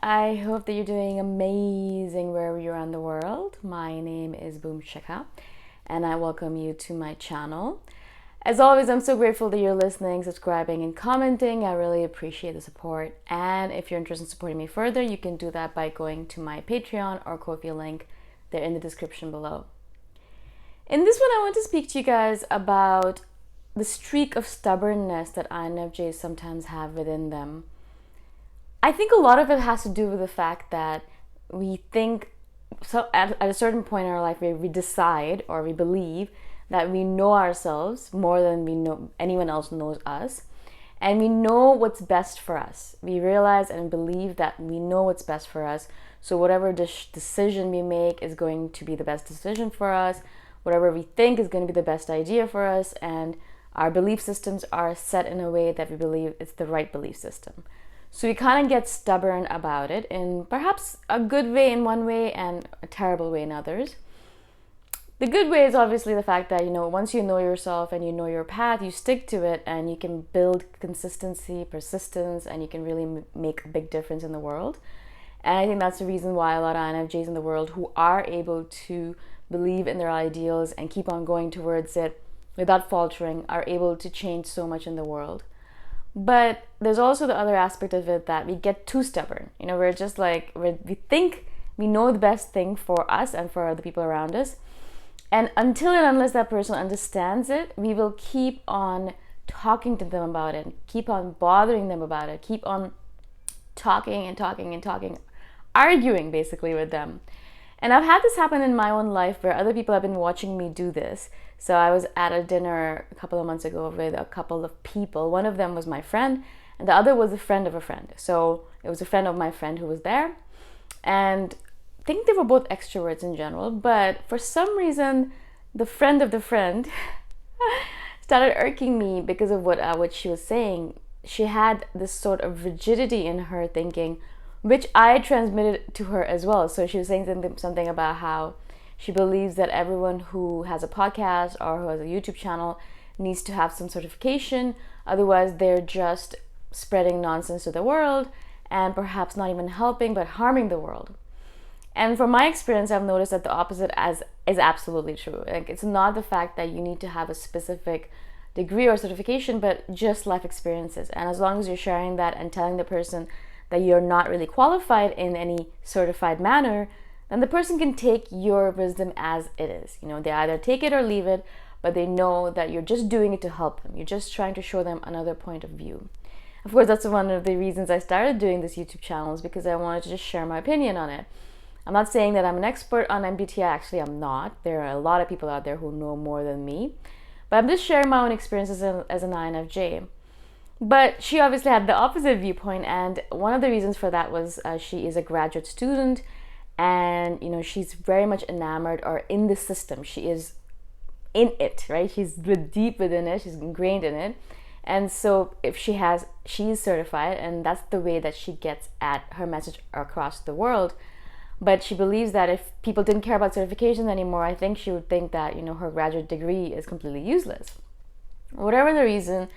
I hope that you're doing amazing wherever you're in the world. My name is Shikha, and I welcome you to my channel. As always, I'm so grateful that you're listening, subscribing, and commenting. I really appreciate the support. And if you're interested in supporting me further, you can do that by going to my Patreon or Ko-fi link. They're in the description below. In this one, I want to speak to you guys about the streak of stubbornness that INFJs sometimes have within them. I think a lot of it has to do with the fact that we think, so at a certain point in our life, we decide or we believe that we know ourselves more than we know anyone else knows us, and we know what's best for us. We realize and believe that we know what's best for us, so whatever decision we make is going to be the best decision for us, whatever we think is going to be the best idea for us, and our belief systems are set in a way that we believe it's the right belief system. So we kind of get stubborn about it in perhaps a good way in one way and a terrible way in others. The good way is obviously the fact that, once you know yourself and you know your path, you stick to it and you can build consistency, persistence, and you can really make a big difference in the world. And I think that's the reason why a lot of INFJs in the world who are able to believe in their ideals and keep on going towards it without faltering are able to change so much in the world. But there's also the other aspect of it that we get too stubborn. We're just like, we think we know the best thing for us and for the people around us. And until and unless that person understands it, we will keep on talking to them about it, keep on bothering them about it, keep on talking and talking and talking, arguing basically with them. And I've had this happen in my own life where other people have been watching me do this. So I was at a dinner a couple of months ago with a couple of people. One of them was my friend, and the other was a friend of a friend. So it was a friend of my friend who was there. And I think they were both extroverts in general, but for some reason, the friend of the friend started irking me because of what she was saying. She had this sort of rigidity in her thinking, which I transmitted to her as well. So she was saying something about how she believes that everyone who has a podcast or who has a YouTube channel needs to have some certification. Otherwise, they're just spreading nonsense to the world and perhaps not even helping but harming the world. And from my experience, I've noticed that the opposite is absolutely true. Like, it's not the fact that you need to have a specific degree or certification, but just life experiences. And as long as you're sharing that and telling the person that you're not really qualified in any certified manner, then the person can take your wisdom as it is. They either take it or leave it, but they know that you're just doing it to help them. You're just trying to show them another point of view. Of course, that's one of the reasons I started doing this YouTube channel, is because I wanted to just share my opinion on it. I'm not saying that I'm an expert on MBTI. Actually, I'm not. There are a lot of people out there who know more than me. But I'm just sharing my own experiences as an INFJ. But she obviously had the opposite viewpoint, and one of the reasons for that was she is a graduate student, and she's very much enamored or in the system. She is in it, right? She's deep within it. She's ingrained in it. And so if she's certified, and that's the way that she gets at her message across the world. But she believes that if people didn't care about certifications anymore, I think she would think that, her graduate degree is completely useless. Whatever the reason,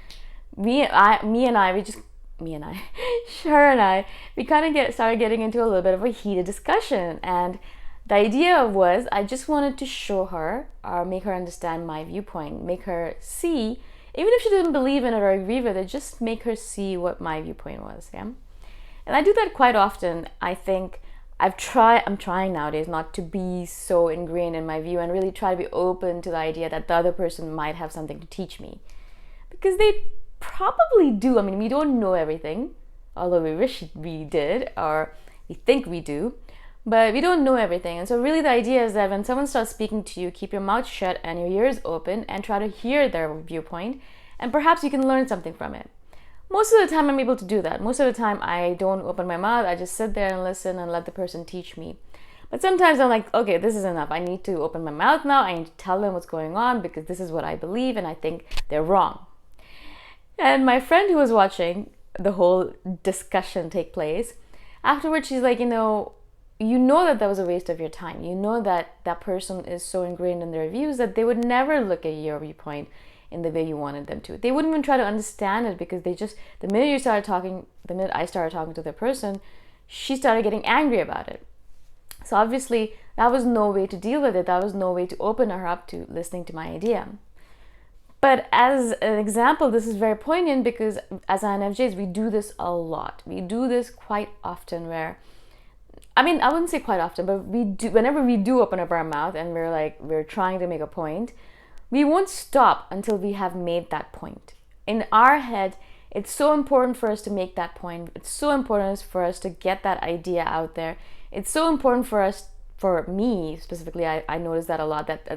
her and I, we kind of started getting into a little bit of a heated discussion. And the idea was, I just wanted to show her or make her understand my viewpoint, make her see, even if she didn't believe in it or agree with it, just make her see what my viewpoint was. Yeah. And I do that quite often. I think I'm trying nowadays not to be so ingrained in my view and really try to be open to the idea that the other person might have something to teach me. Because they probably do. I mean, we don't know everything, although we wish we did, or we think we do, but we don't know everything. And so really the idea is that when someone starts speaking to you, keep your mouth shut and your ears open and try to hear their viewpoint, and perhaps you can learn something from it. Most of the time I'm able to do that. Most of the time I don't open my mouth. I just sit there and listen and let the person teach me. But sometimes I'm like, okay, this is enough. I need to open my mouth now. I need to tell them what's going on because this is what I believe and I think they're wrong. And my friend who was watching the whole discussion take place, afterwards she's like, that was a waste of your time. You know that that person is so ingrained in their views that they would never look at your viewpoint in the way you wanted them to. They wouldn't even try to understand it because the minute I started talking to the person, she started getting angry about it. So obviously that was no way to deal with it. That was no way to open her up to listening to my idea. But as an example, this is very poignant because as INFJs, we do this a lot. We do this quite often where, I wouldn't say quite often, but we do, whenever we do open up our mouth and we're trying to make a point, we won't stop until we have made that point. In our head, it's so important for us to make that point. It's so important for us to get that idea out there. It's so important for me specifically, I notice that a lot, that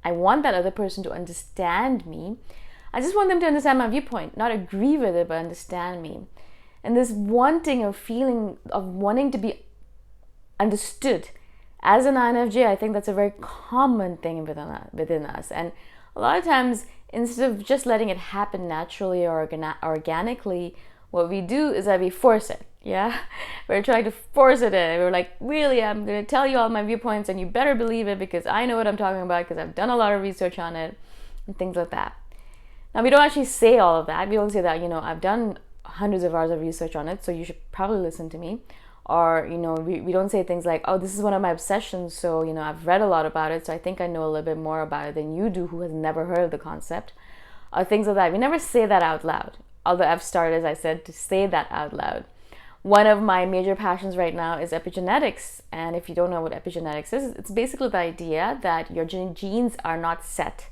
I want that other person to understand me. I just want them to understand my viewpoint, not agree with it, but understand me. And this wanting or feeling of wanting to be understood as an INFJ, I think that's a very common thing within us. And a lot of times, instead of just letting it happen naturally or organically, what we do is that we force it. Yeah, we're trying to force it in. We're like, really, I'm going to tell you all my viewpoints and you better believe it because I know what I'm talking about because I've done a lot of research on it and things like that. Now, we don't actually say all of that. We don't say that, I've done hundreds of hours of research on it, so you should probably listen to me. Or, we don't say things like, oh, this is one of my obsessions, so, I've read a lot about it, so I think I know a little bit more about it than you do who has never heard of the concept. Or things like that. We never say that out loud. Although I've started, as I said, to say that out loud. One of my major passions right now is epigenetics. And if you don't know what epigenetics is, it's basically the idea that your genes are not set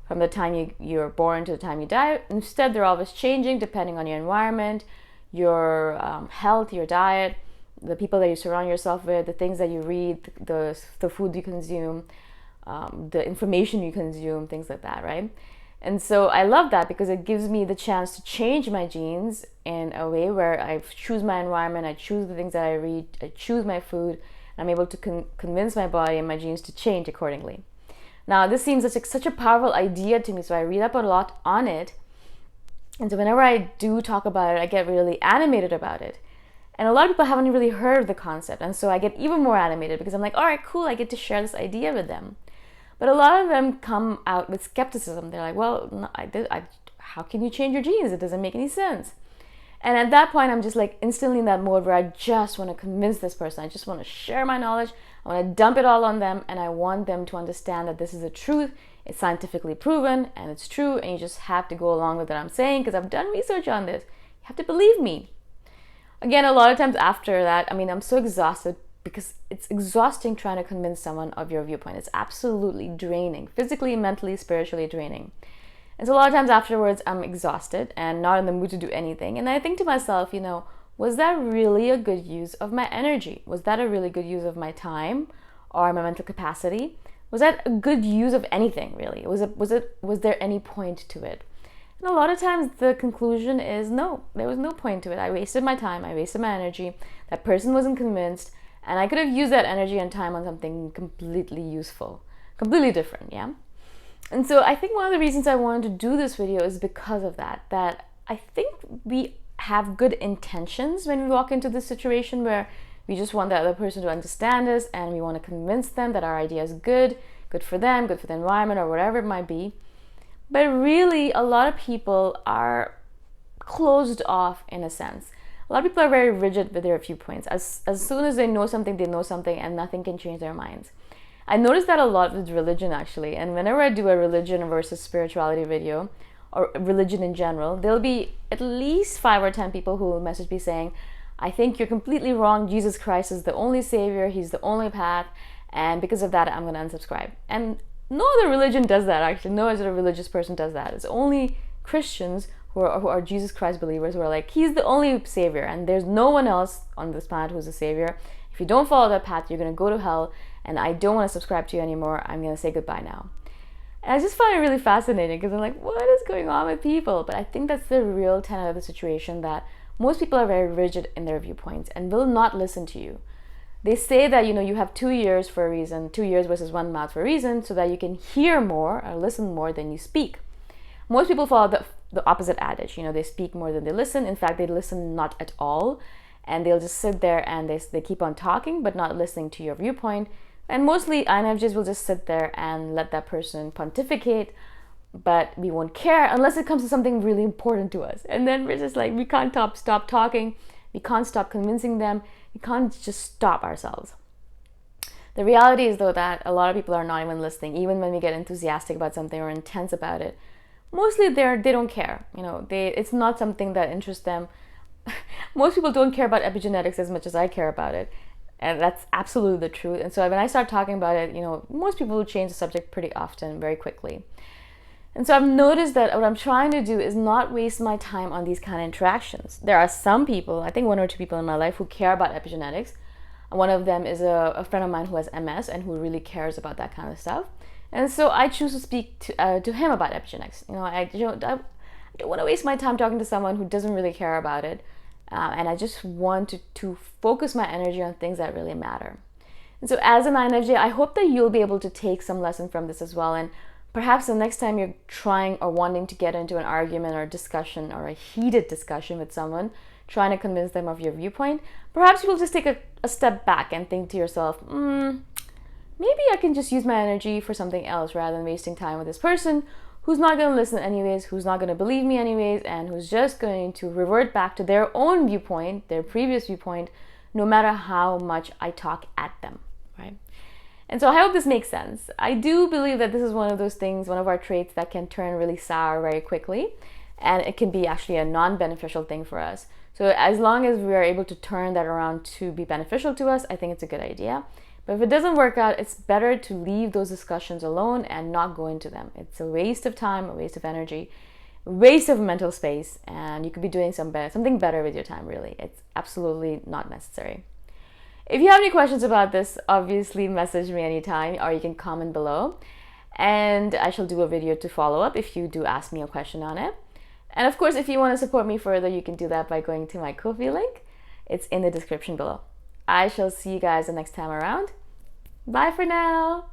from the time you're born to the time you die. Instead, they're always changing depending on your environment, your health, your diet, the people that you surround yourself with, the things that you read, the food you consume, the information you consume, things like that, right? And so I love that because it gives me the chance to change my genes in a way where I choose my environment, I choose the things that I read, I choose my food, and I'm able to convince my body and my genes to change accordingly. Now, this seems such a powerful idea to me, so I read up a lot on it. And so whenever I do talk about it, I get really animated about it. And a lot of people haven't really heard of the concept, and so I get even more animated because I'm like, all right, cool, I get to share this idea with them. But a lot of them come out with skepticism. They're like, well, no, how can you change your genes? It doesn't make any sense. And at that point, I'm just like instantly in that mode where I just want to convince this person. I just want to share my knowledge. I want to dump it all on them. And I want them to understand that this is the truth. It's scientifically proven and it's true. And you just have to go along with what I'm saying because I've done research on this. You have to believe me. Again, a lot of times after that, I'm so exhausted because it's exhausting trying to convince someone of your viewpoint. It's absolutely draining, physically, mentally, spiritually draining. And so a lot of times afterwards, I'm exhausted and not in the mood to do anything. And I think to myself, was that really a good use of my energy? Was that a really good use of my time or my mental capacity? Was that a good use of anything, really? Was there any point to it? And a lot of times the conclusion is no, there was no point to it. I wasted my time, I wasted my energy. That person wasn't convinced. And I could have used that energy and time on something completely useful, completely different, yeah? And so I think one of the reasons I wanted to do this video is because of that I think we have good intentions when we walk into this situation where we just want the other person to understand us and we want to convince them that our idea is good for them, good for the environment or whatever it might be. But really, a lot of people are closed off in a sense. A lot of people are very rigid with their viewpoints. As soon as they know something and nothing can change their minds. I noticed that a lot with religion actually. And whenever I do a religion versus spirituality video, or religion in general, there'll be at least 5 or 10 people who will message me saying, I think you're completely wrong. Jesus Christ is the only savior. He's the only path. And because of that, I'm going to unsubscribe. And no other religion does that actually. No other religious person does that. It's only Christians who are Jesus Christ believers who are like, he's the only savior and there's no one else on this planet who's a savior. If you don't follow that path, you're going to go to hell and I don't want to subscribe to you anymore. I'm going to say goodbye now. And I just find it really fascinating because I'm like, what is going on with people? But I think that's the real tenet of the situation, that most people are very rigid in their viewpoints and will not listen to you. They say that, you have 2 years for a reason, 2 years versus 1 mouth for a reason, so that you can hear more or listen more than you speak. Most people follow the opposite adage. They speak more than they listen. In fact, they listen not at all. And they'll just sit there and they keep on talking, but not listening to your viewpoint. And mostly INFJs will just sit there and let that person pontificate, but we won't care unless it comes to something really important to us. And then we're just like, we can't stop talking We can't stop convincing them. We can't just stop ourselves. The reality is, though, that a lot of people are not even listening, even when we get enthusiastic about something or intense about it. Mostly they don't care. It's not something that interests them. Most people don't care about epigenetics as much as I care about it. And that's absolutely the truth. And so when I start talking about it, most people will change the subject pretty often, very quickly. And so I've noticed that what I'm trying to do is not waste my time on these kind of interactions. There are some people, I think 1 or 2 people in my life, who care about epigenetics. One of them is a friend of mine who has MS and who really cares about that kind of stuff. And so I choose to speak to him about epigenetics. I don't want to waste my time talking to someone who doesn't really care about it. And I just want to focus my energy on things that really matter. And so as an INFJ, I hope that you'll be able to take some lesson from this as well. And perhaps the next time you're trying or wanting to get into an argument or discussion or a heated discussion with someone, trying to convince them of your viewpoint, perhaps you'll just take a step back and think to yourself, maybe I can just use my energy for something else rather than wasting time with this person who's not going to listen anyways, who's not going to believe me anyways, and who's just going to revert back to their own viewpoint, their previous viewpoint, no matter how much I talk at them, right? And so I hope this makes sense. I do believe that this is one of those things, one of our traits that can turn really sour very quickly, and it can be actually a non-beneficial thing for us. So as long as we are able to turn that around to be beneficial to us, I think it's a good idea. But if it doesn't work out, it's better to leave those discussions alone and not go into them. It's a waste of time, a waste of energy, a waste of mental space, and you could be doing something better with your time, really. It's absolutely not necessary. If you have any questions about this, obviously message me anytime, or you can comment below. And I shall do a video to follow up if you do ask me a question on it. And of course, if you want to support me further, you can do that by going to my Ko-fi link. It's in the description below. I shall see you guys the next time around. Bye for now.